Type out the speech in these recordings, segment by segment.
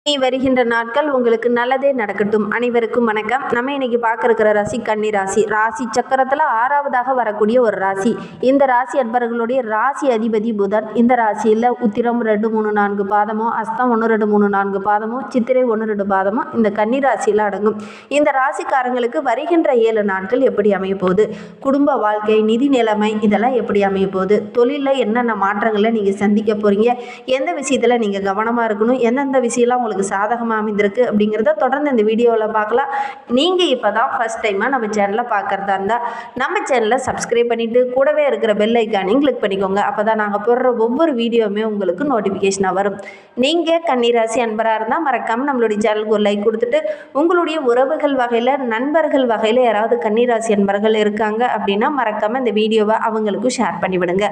இனி வருகின்ற நாட்கள் உங்களுக்கு நல்லதே நடக்கட்டும். அனைவருக்கும் வணக்கம். நம்ம இன்னைக்கு பார்க்க இருக்கிற ராசி கன்னி ராசி. ராசி சக்கரத்தில் 6வதாக வரக்கூடிய ஒரு ராசி. இந்த ராசி அன்பர்களுடைய ராசி அதிபதி புதன். இந்த ராசியில் உத்திரம் 2, 3, 4 பாதமும், அஸ்தம் 1, 2, 3, 4 பாதமும், சித்திரை 1, 2 பாதமும் இந்த கன்னி ராசியில் அடங்கும். இந்த ராசிக்காரங்களுக்கு வருகின்ற 7 நாட்கள் எப்படி அமைய போகுது, குடும்ப வாழ்க்கை, நிதி நிலைமை இதெல்லாம் எப்படி அமைய போகுது, தொழிலில் என்னென்ன மாற்றங்களை நீங்கள் சந்திக்க போகிறீங்க, எந்த விஷயத்தில் நீங்கள் கவனமாக இருக்கணும், எந்தெந்த விஷயம்லாம் உங்களுக்கு சாதகமாக அமைந்திருக்கு அப்படிங்கிறத தொடர்ந்து இந்த வீடியோவில் பார்க்கலாம். நீங்கள் இப்போ தான் ஃபர்ஸ்ட் டைமாக நம்ம சேனலை பார்க்குறதா இருந்தால் நம்ம சேனலை சப்ஸ்கிரைப் பண்ணிவிட்டு கூடவே இருக்கிற பெல் ஐக்கானையும் கிளிக் பண்ணிக்கோங்க. அப்போ தான் நாங்கள் போடுற ஒவ்வொரு வீடியோவுமே உங்களுக்கு நோட்டிஃபிகேஷனாக வரும். நீங்கள் கன்னிராசி அன்பராக இருந்தால் மறக்காமல் நம்மளுடைய சேனலுக்கு ஒரு லைக் கொடுத்துட்டு, உங்களுடைய உறவுகள் வகையில், நண்பர்கள் வகையில் யாராவது கன்னிராசி அன்பர்கள் இருக்காங்க அப்படின்னா மறக்காமல் இந்த வீடியோவை அவங்களுக்கும் ஷேர் பண்ணிவிடுங்க.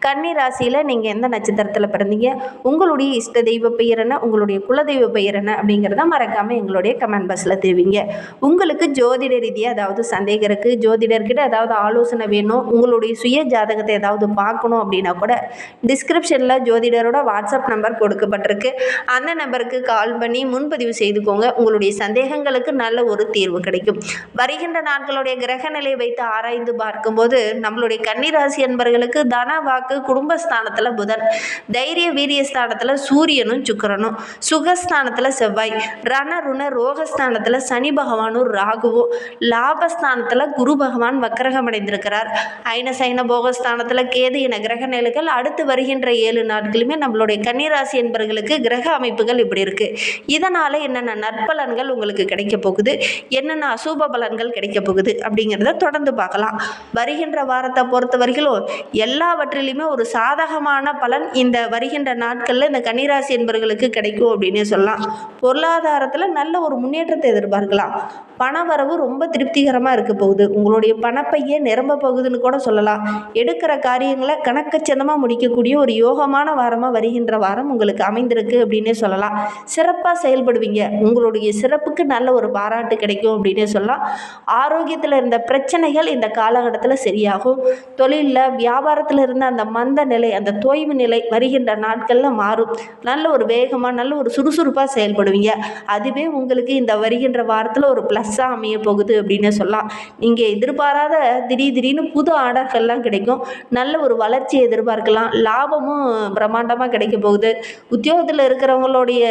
கன்னிராசியில் நீங்கள் எந்த நட்சத்திரத்தில் பிறந்தீங்க, உங்களுடைய இஷ்ட தெய்வ பெயர் என்ன, உங்களுடைய குலதெய்வ பெயர் என்ன அப்படிங்கிறத மறக்காமல் எங்களுடைய கமெண்ட் பாக்ஸில் தெரிவிங்க. உங்களுக்கு ஜோதிட ரீதியாக ஏதாவது சந்தேகம் இருக்குது, ஜோதிடர்கிட்ட ஏதாவது ஆலோசனை வேணும், உங்களுடைய சுய ஜாதகத்தை ஏதாவது பார்க்கணும் அப்படின்னா கூட டிஸ்கிரிப்ஷனில் ஜோதிடரோட வாட்ஸ்அப் நம்பர் கொடுக்கப்பட்டிருக்கு. அந்த நம்பருக்கு கால் பண்ணி முன்பதிவு செய்துக்கோங்க. உங்களுடைய சந்தேகங்களுக்கு நல்ல ஒரு தீர்வு கிடைக்கும். வருகின்ற நாட்களுடைய கிரக நிலையை வைத்து ஆராய்ந்து பார்க்கும்போது நம்மளுடைய கன்னிராசி என்பவர்களுக்கு தன வாக்கு குடும்பஸ்தானத்தில் புதன், தைரிய வீரிய ஸ்தானத்தில் சூரியனும் சுக்கிரனும், சுகஸ்தானத்தில் செவ்வாய், ரணருண ரோகஸ்தானத்தில் சனி பகவானும் ராகுவும், லாபஸ்தானத்தில் குரு பகவான் வக்கரகம் அடைந்திருக்கிறார். ஐன சைன போகஸ்தானத்தில் கேது என கிரக நிலைகள் அடுத்து வருகின்ற 7 நாட்களுமே நம்மளுடைய கன்னிராசி என்பவர்களுக்கு கிரக அமைப்புகள் இப்படி இருக்கு. இதனால என்னென்ன நற்பலன்கள் உங்களுக்கு கிடைக்க போகுது, என்னென்ன அசுப பலன்கள் கிடைக்க போகுது அப்படிங்கிறத தொடர்ந்து பார்க்கலாம். வருகின்ற வாரத்தை பொறுத்த வரைக்கும் எல்லாவற்றிலுமே ஒரு சாதகமான பலன் இந்த வருகின்ற நாட்களில் இந்த கன்னிராசி என்பவர்களுக்கு கிடைக்கும் அப்படின்னு சொல்லலாம். பொருளாதாரத்தில் நல்ல ஒரு முன்னேற்றத்தை எதிர்பார்க்கலாம். பண வரவு ரொம்ப திருப்திகரமாக இருக்க போகுது. உங்களுடைய பணப்பையே நிரம்ப போகுதுன்னு கூட சொல்லலாம். எடுக்கிற காரியங்களை கணக்கச்சிதமாக முடிக்கக்கூடிய ஒரு யோகமான வாரமாக வருகின்ற வாரம் உங்களுக்கு அமைந்திருக்கு அப்படின்னே சொல்லலாம். சிறப்பாக செயல்படுவீங்க. உங்களுடைய சிறப்புக்கு நல்ல ஒரு பாராட்டு கிடைக்கும் அப்படின்னே சொல்லலாம். ஆரோக்கியத்தில் இருந்த பிரச்சனைகள் இந்த காலகட்டத்தில் சரியாகும். தொழிலில் வியாபாரத்தில் இருந்த அந்த மந்த நிலை, அந்த தொய்வு நிலை வருகின்ற நாட்களில் மாறும். நல்ல ஒரு வேகமாக, நல்ல ஒரு சுறுசுறுப்பாக செயல்படுவீங்க. அதுவே உங்களுக்கு இந்த வருகின்ற வாரத்தில் ஒரு ப்ளஸ்ஸாக அமைய போகுது அப்படின்னு சொல்லலாம். நீங்கள் எதிர்பாராத திடீர்னு புது ஆர்டர்கள்லாம் கிடைக்கும். நல்ல ஒரு வளர்ச்சியை எதிர்பார்க்கலாம். லாபமும் பிரம்மாண்டமாக கிடைக்க போகுது. உத்தியோகத்தில் இருக்கிறவங்களுடைய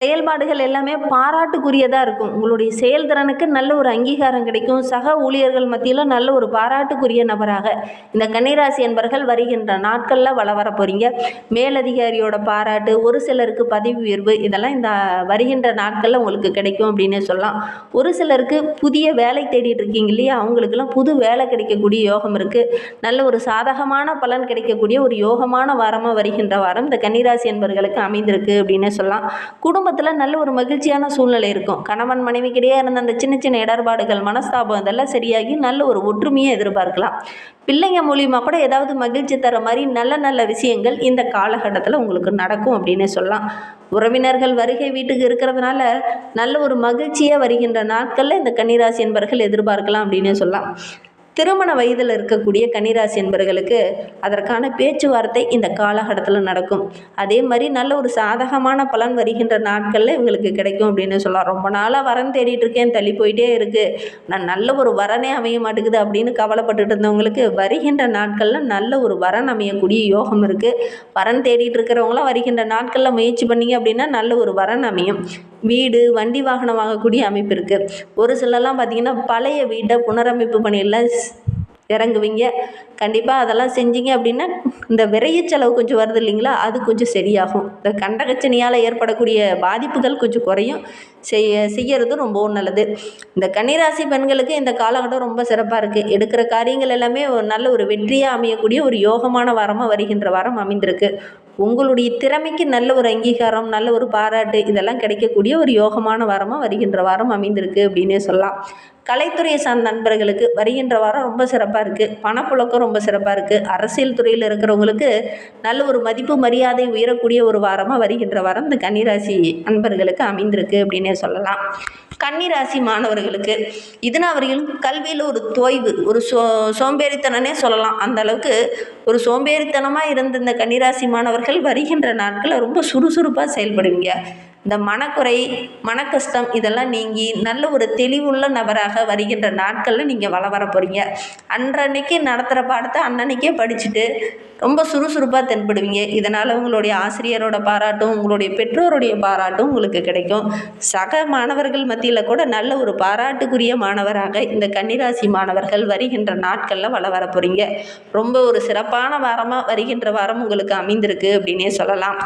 செயல்பாடுகள் எல்லாமே பாராட்டுக்குரியதாக இருக்கும். உங்களுடைய செயல்திறனுக்கு நல்ல ஒரு அங்கீகாரம் கிடைக்கும். சக ஊழியர்கள் மத்தியில் நல்ல ஒரு பாராட்டுக்குரிய நபராக இந்த கன்னிராசி என்பவர்கள் வருகின்ற நாட்களில் வர போகிறீங்க. மேலதிகாரியோட பாராட்டு, ஒரு சிலருக்கு பதவி உயர்வு இதெல்லாம் இந்த வருகின்ற நாட்களில் உங்களுக்கு கிடைக்கும் அப்படின்னு சொல்லலாம். ஒரு சிலருக்கு புதிய வேலை தேடிட்டு இருக்கீங்க இல்லையா, அவங்களுக்கெல்லாம் புது வேலை கிடைக்கக்கூடிய யோகம் இருக்குது. நல்ல ஒரு சாதகமான பலன் கிடைக்கக்கூடிய ஒரு யோகமான வாரமாக வருகின்ற வாரம் இந்த கன்னிராசி என்பவர்களுக்கு அமைந்திருக்கு அப்படின்னு சொல்லலாம். குடும்பத்தில் நல்ல ஒரு மகிழ்ச்சியான சூழ்நிலை இருக்கும். கணவன் மனைவிக்கிடையே இருந்த அந்த சின்ன சின்ன இடர்பாடுகள், மனஸ்தாபம் இதெல்லாம் சரியாகி நல்ல ஒரு ஒற்றுமையை எதிர்பார்க்கலாம். பிள்ளைங்க மூலியமாக கூட ஏதாவது மகிழ்ச்சி தர மாதிரி நல்ல நல்ல விஷயங்கள் இந்த காலகட்டத்தில் உங்களுக்கு நடக்கும் அப்படின்னு சொல்லலாம். உறவினர்கள் வருகை வீட்டுக்கு இருக்கிறதுனால நல்ல ஒரு மகிழ்ச்சியாக வருகின்ற நாட்களில் இந்த கன்னிராசி என்பவர்கள் எதிர்பார்க்கலாம் அப்படின்னு சொல்லலாம். திருமண வயதில் இருக்கக்கூடிய கன்னிராசி என்பவர்களுக்கு அதற்கான பேச்சுவார்த்தை இந்த காலகட்டத்தில் நடக்கும். அதே மாதிரி நல்ல ஒரு சாதகமான பலன் வருகின்ற நாட்களில் இவங்களுக்கு கிடைக்கும் அப்படின்னு சொல்லலாம். ரொம்ப நாளாக வரன் தேடிட்டு இருக்கேன், தள்ளி போயிட்டே இருக்குது, நான் நல்ல ஒரு வரனே அமைய மாட்டேங்குது அப்படின்னு கவலைப்பட்டுட்டு இருந்தவங்களுக்கு வருகின்ற நாட்களில் நல்ல ஒரு வரன் அமையக்கூடிய யோகம் இருக்குது. வரன் தேடிட்டு இருக்கிறவங்களாம் வருகின்ற நாட்களில் முயற்சி பண்ணிங்க அப்படின்னா நல்ல ஒரு வரன் அமையும். வீடு, வண்டி வாகனம் வாங்கக்கூடிய அமைப்பு இருக்குது. ஒரு சிலர்லாம் பார்த்திங்கன்னா பழைய வீட்டை புனரமைப்பு பணியெல்லாம் இறங்குவீங்க. கண்டிப்பாக அதெல்லாம் செஞ்சீங்க அப்படின்னா இந்த விரைய செலவு கொஞ்சம் வருது இல்லைங்களா, அது கொஞ்சம் சரியாகும். இந்த கண்டகச்சனியால் ஏற்படக்கூடிய பாதிப்புகள் கொஞ்சம் குறையும். செய்யறது ரொம்பவும் நல்லது. இந்த கன்னிராசி பெண்களுக்கு இந்த காலகட்டம் ரொம்ப சிறப்பாக இருக்குது. எடுக்கிற காரியங்கள் எல்லாமே நல்ல ஒரு வெற்றியாக அமையக்கூடிய ஒரு யோகமான வாரமாக வருகின்ற வாரம் அமைந்திருக்கு. உங்களுடைய திறமைக்கு நல்ல ஒரு அங்கீகாரம், நல்ல ஒரு பாராட்டு இதெல்லாம் கிடைக்கக்கூடிய ஒரு யோகமான வாரமாக வருகின்ற வாரம் அமைந்திருக்கு அப்படின்னே சொல்லலாம். கலைத்துறையை சார்ந்த நண்பர்களுக்கு வருகின்ற வாரம் ரொம்ப சிறப்பாக இருக்குது. பணப்புழக்கம் ரொம்ப சிறப்பாக இருக்குது. அரசியல் துறையில் இருக்கிறவங்களுக்கு நல்ல ஒரு மதிப்பு மரியாதை உயரக்கூடிய ஒரு வாரமாக வருகின்ற வாரம் இந்த கன்னிராசி நண்பர்களுக்கு அமைந்திருக்கு அப்படின்னே சொல்லலாம். கன்னிராசி மாணவர்களுக்கு இதனால் அவர்களும் கல்வியில் ஒரு தொய்வு, ஒரு சோம்பேறித்தனமே சொல்லலாம். அந்த அளவுக்கு ஒரு சோம்பேறித்தனமாக இருந்த இந்த கன்னிராசி மாணவர்கள் வருகின்ற நாட்களில் ரொம்ப சுறுசுறுப்பாக செயல்படுவீங்க. இந்த மனக்குறை, மனக்கஷ்டம் இதெல்லாம் நீங்கி நல்ல ஒரு தெளிவுள்ள நபராக வருகின்ற நாட்களில் நீங்கள் வர போகிறீங்க. அன்றன்னைக்கு நடத்துகிற பாடத்தை அன்னன்னைக்கே படிச்சுட்டு ரொம்ப சுறுசுறுப்பாக தென்படுவீங்க. இதனால் உங்களுடைய ஆசிரியரோட பாராட்டும் உங்களுடைய பெற்றோருடைய பாராட்டும் உங்களுக்கு கிடைக்கும். சக மாணவர்கள் மத்தியில் கூட நல்ல ஒரு பாராட்டுக்குரிய மாணவராக இந்த கன்னிராசி மாணவர்கள் வருகின்ற நாட்களில் வர போகிறீங்க. ரொம்ப ஒரு சிறப்பான வாரமாக வருகின்ற வாரம் உங்களுக்கு அமைந்திருக்கு அப்படின்னே சொல்லலாம்.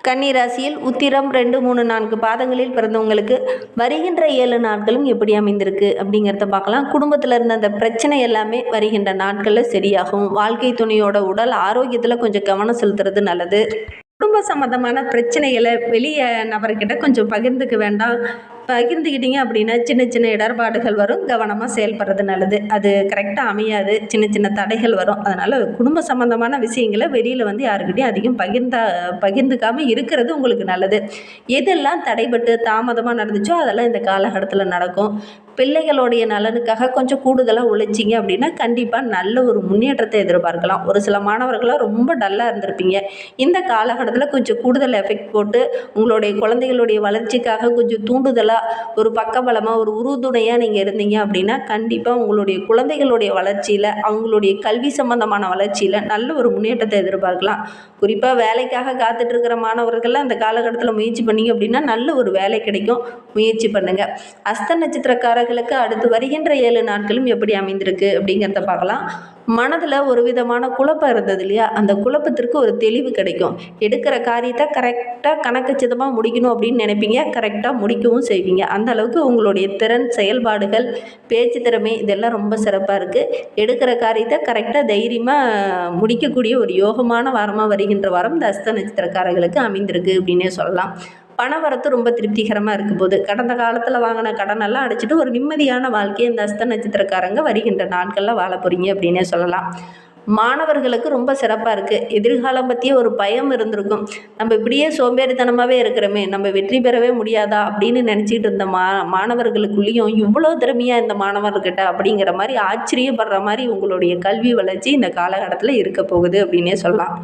கன்னிராசியில் உத்திரம் 2, 3, 4 பாதங்களில் பிறந்தவங்களுக்கு வருகின்ற 7 நாட்களும் எப்படி அமைந்திருக்கு அப்படிங்கிறத பார்க்கலாம். குடும்பத்தில் இருந்த அந்த பிரச்சனை எல்லாமே வருகின்ற நாட்களில் சரியாகும். வாழ்க்கை துணையோட உடல் ஆரோக்கியத்தில் கொஞ்சம் கவனம் செலுத்துறது நல்லது. குடும்ப சம்மந்தமான பிரச்சனைகளை வெளியே நபர்கிட்ட கொஞ்சம் பகிர்ந்துக்க வேண்டாம். பகிர்ந்துக்கிட்டீங்க அப்படின்னா சின்ன சின்ன இடர்பாடுகள் வரும். கவனமாக செயல்படுறது நல்லது. அது கரெக்டாக அமையாது, சின்ன சின்ன தடைகள் வரும். அதனால் குடும்ப சம்மந்தமான விஷயங்களை வெளியில் யாருக்கிட்டையும் அதிகம் பகிர்ந்துக்காமல் இருக்கிறது உங்களுக்கு நல்லது. எதெல்லாம் தடைபட்டு தாமதமாக நடந்துச்சோ அதெல்லாம் இந்த காலகட்டத்தில் நடக்கும். பிள்ளைகளுடைய நலனுக்காக கொஞ்சம் கூடுதலாக உழைச்சிங்க அப்படின்னா கண்டிப்பாக நல்ல ஒரு முன்னேற்றத்தை எதிர்பார்க்கலாம். ஒரு சில மாணவர்களாக ரொம்ப டல்லாக இருந்திருப்பீங்க. இந்த காலகட்டத்தில் கொஞ்சம் கூடுதல் எஃபெக்ட் போட்டு உங்களுடைய குழந்தைகளுடைய வளர்ச்சிக்காக கொஞ்சம் தூண்டுதலாக ஒரு பக்கபலமாக ஒரு உறுதுணையாக நீங்கள் இருந்தீங்க அப்படின்னா கண்டிப்பாக உங்களுடைய குழந்தைகளுடைய வளர்ச்சியில் அவங்களுடைய கல்வி சம்பந்தமான வளர்ச்சியில் நல்ல ஒரு முன்னேற்றத்தை எதிர்பார்க்கலாம். குறிப்பாக வேலைக்காக காத்துட்ருக்கிற மாணவர்கள்லாம் அந்த காலகட்டத்தில் முயற்சி பண்ணிங்க அப்படின்னா நல்ல ஒரு வேலை கிடைக்கும். முயற்சி பண்ணுங்கள். அஸ்த நட்சத்திரக்காரர்களுக்கு அடுத்து வருகின்ற 7 நாட்களும் எப்படி அமைந்திருக்கு அப்படிங்கிறத பார்க்கலாம். மனதில் ஒரு விதமான குழப்பம் இருந்தது இல்லையா, அந்த குழப்பத்திற்கு ஒரு தெளிவு கிடைக்கும். எடுக்கிற காரியத்தை கரெக்டாக கணக்கச்சிதமாக முடிக்கணும் அப்படின்னு நினைப்பீங்க. கரெக்டாக முடிக்கவும் செய்வீங்க. அந்த அளவுக்கு உங்களுடைய திறன், செயல்பாடுகள், பேச்சு திறமை இதெல்லாம் ரொம்ப சிறப்பாக இருக்குது. எடுக்கிற காரியத்தை கரெக்டாக தைரியமாக முடிக்கக்கூடிய ஒரு யோகமான வாரமாக வருகின்ற வாரம் இந்த அஸ்த நட்சத்திரக்காரர்களுக்கு அமைந்திருக்கு அப்படின்னே சொல்லலாம். பணவரத்து ரொம்ப திருப்திகரமாக இருக்கும் போது கடந்த காலத்தில் வாங்கின கடனெல்லாம் அடைச்சிட்டு ஒரு நிம்மதியான வாழ்க்கையை இந்த அஸ்த நட்சத்திரக்காரங்க வருகின்ற நாட்களில் வாழ போகிறீங்க அப்படின்னே சொல்லலாம். மாணவர்களுக்கு ரொம்ப சிறப்பாக இருக்குது. எதிர்காலம் பற்றிய ஒரு பயம் இருந்திருக்கும். நம்ம இப்படியே சோம்பேறித்தனமாகவே இருக்கிறோமே, நம்ம வெற்றி பெறவே முடியாதா அப்படின்னு நினச்சிட்டு இருந்த மாணவர்களுக்குள்ளேயும் இவ்வளோ திறமையாக இந்த மாணவர்கிட்ட அப்படிங்கிற மாதிரி ஆச்சரியப்படுற மாதிரி உங்களுடைய கல்வி வளர்ச்சி இந்த காலகட்டத்தில் இருக்க போகுது அப்படின்னே சொல்லலாம்.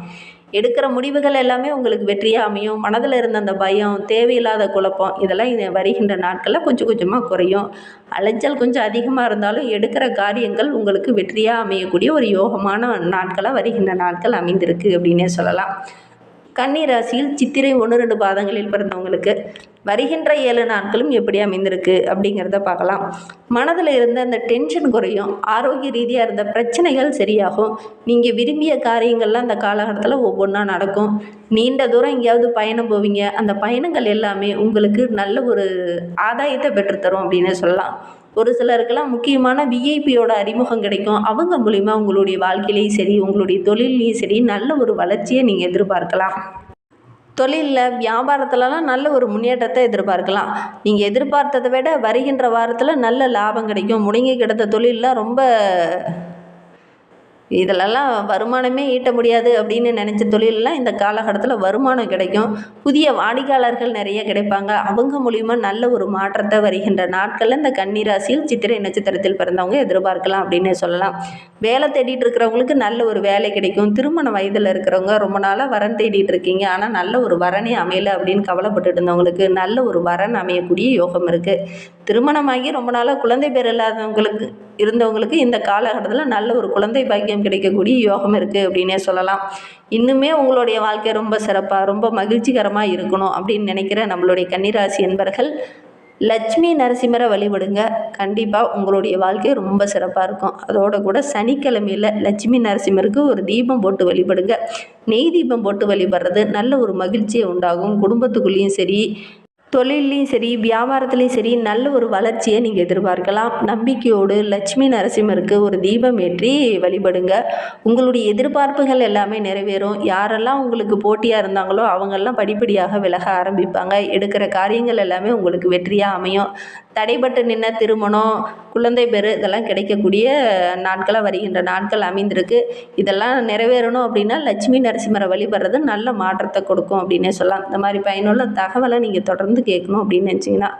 எடுக்கிற முடிவுகள் எல்லாமே உங்களுக்கு வெற்றியாக அமையும். மனதில் இருந்த அந்த பயம், தேவையில்லாத குழப்பம் இதெல்லாம் வருகின்ற நாட்களில் கொஞ்சம் கொஞ்சமாக குறையும். அலைச்சல் கொஞ்சம் அதிகமாக இருந்தாலும் எடுக்கிற காரியங்கள் உங்களுக்கு வெற்றியாக அமையக்கூடிய ஒரு யோகமான நாட்களாக வருகின்ற நாட்கள் அமைந்திருக்கு அப்படின்னே சொல்லலாம். கன்னி ராசியில் சித்திரை 1, 2 பாதங்களில் பிறந்தவங்களுக்கு வருகின்ற 7 நாட்களும் எப்படி அமைந்திருக்கு அப்படிங்கிறத பார்க்கலாம். மனதில் இருந்த அந்த டென்ஷன் குறையும். ஆரோக்கிய ரீதியாக இருந்த பிரச்சனைகள் சரியாகும். நீங்கள் விரும்பிய காரியங்கள்லாம் அந்த காலகட்டத்தில் ஒவ்வொன்றா நடக்கும். நீண்ட தூரம் எங்கேயாவது பயணம் போவீங்க. அந்த பயணங்கள் எல்லாமே உங்களுக்கு நல்ல ஒரு ஆதாயத்தை பெற்றுத்தரும் அப்படின்னு சொல்லலாம். ஒரு சிலருக்கெல்லாம் முக்கியமான விஐபியோட அறிமுகம் கிடைக்கும். அவங்க மூலிமா உங்களுடைய வாழ்க்கையிலையும் சரி உங்களுடைய தொழிலையும் சரி நல்ல ஒரு வளர்ச்சியை நீங்கள் எதிர்பார்க்கலாம். தொழிலில் வியாபாரத்துலலாம் நல்ல ஒரு முன்னேற்றத்தை எதிர்பார்க்கலாம். நீங்கள் எதிர்பார்த்ததை விட வருகின்ற வாரத்தில் நல்ல லாபம் கிடைக்கும். முடங்கி கிடந்த தொழிலெலாம் ரொம்ப இதிலெல்லாம் வருமானமே ஈட்ட முடியாது அப்படின்னு நினச்ச தொழிலெலாம் இந்த காலகட்டத்தில் வருமானம் கிடைக்கும். புதிய வாடிக்கையாளர்கள் நிறைய கிடைப்பாங்க. அவங்க மூலிமா நல்ல ஒரு மாற்றத்தை வருகின்ற நாட்களில் இந்த கன்னிராசியில் சித்திரை நட்சத்திரத்தில் பிறந்தவங்க எதிர்பார்க்கலாம் அப்படின்னு சொல்லலாம். வேலை தேடிட்டு இருக்கிறவங்களுக்கு நல்ல ஒரு வேலை கிடைக்கும். திருமண வயதில் இருக்கிறவங்க ரொம்ப நாளாக வரன் தேடிட்டு இருக்கீங்க, ஆனால் நல்ல ஒரு வரனே அமையலை அப்படின்னு கவலைப்பட்டுட்டு இருந்தவங்களுக்கு நல்ல ஒரு வரன் அமையக்கூடிய யோகம் இருக்குது. திருமணமாகி ரொம்ப நாளாக குழந்தை பேர் இல்லாதவங்களுக்கு இருந்தவங்களுக்கு இந்த காலகட்டத்தில் நல்ல ஒரு குழந்தை பாக்கியம் கிடைக்கக்கூடிய யோகம் இருக்குது அப்படின்னே சொல்லலாம். இன்னுமே உங்களுடைய வாழ்க்கை ரொம்ப சிறப்பாக ரொம்ப மகிழ்ச்சிகரமாக இருக்கணும் அப்படின்னு நினைக்கிற நம்மளுடைய கன்னிராசி என்பர்கள் லட்சுமி நரசிம்மரை வழிபடுங்க. கண்டிப்பாக உங்களுடைய வாழ்க்கை ரொம்ப சிறப்பாக இருக்கும். அதோட கூட சனிக்கிழமையில் லட்சுமி நரசிம்மருக்கு ஒரு தீபம் போட்டு வழிபடுங்க. நெய் தீபம் போட்டு வழிபடுறது நல்ல ஒரு மகிழ்ச்சியை உண்டாகும். குடும்பத்துக்குள்ளேயும் சரி தொழிலையும் சரி வியாபாரத்துலேயும் சரி நல்ல ஒரு வளர்ச்சியை நீங்கள் எதிர்பார்க்கலாம். நம்பிக்கையோடு லட்சுமி நரசிம்மருக்கு ஒரு தீபம் ஏற்றி வழிபடுங்க. உங்களுடைய எதிர்பார்ப்புகள் எல்லாமே நிறைவேறும். யாரெல்லாம் உங்களுக்கு போட்டியாக இருந்தாங்களோ அவங்கெல்லாம் படிப்படியாக விலக ஆரம்பிப்பாங்க. எடுக்கிற காரியங்கள் எல்லாமே உங்களுக்கு வெற்றியாக அமையும். தடைபட்டு நின்ன திருமணம், குழந்தை பேர் இதெல்லாம் கிடைக்கக்கூடிய நாட்களாக வருகின்ற நாட்கள் அமைந்திருக்கு. இதெல்லாம் நிறைவேறணும் அப்படின்னா லட்சுமி நரசிம்மரை வழிபடுறது நல்ல மாற்றத்தை கொடுக்கும் அப்படின்னே சொல்லலாம். இந்த மாதிரி பயனுள்ள தகவலை நீங்கள் தொடர்ந்து கேட்கணும் அப்படின்னு நினச்சிங்கன்னா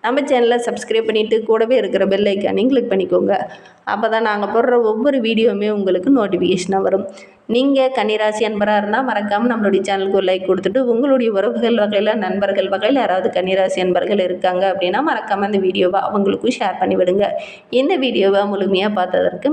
நம்ம சேனலை சப்ஸ்கிரைப் பண்ணிவிட்டு கூடவே இருக்கிற பெல் ஐக்கானையும் கிளிக் பண்ணிக்கோங்க. அப்போ தான் நாங்கள் போடுற ஒவ்வொரு வீடியோவுமே உங்களுக்கு நோட்டிஃபிகேஷனாக வரும். நீங்கள் கன்னிராசி அன்பராக இருந்தால் மறக்காமல் நம்மளுடைய சேனலுக்கு ஒரு லைக் கொடுத்துட்டு உங்களுடைய உறவுகள் வகையில் நண்பர்கள் வகையில் யாராவது கன்னிராசி அன்பர்கள் இருக்காங்க அப்படின்னா மறக்காமல் இந்த வீடியோவை அவங்களுக்கும் ஷேர் பண்ணிவிடுங்க. இந்த வீடியோவை முழுமையாக பார்த்ததற்கு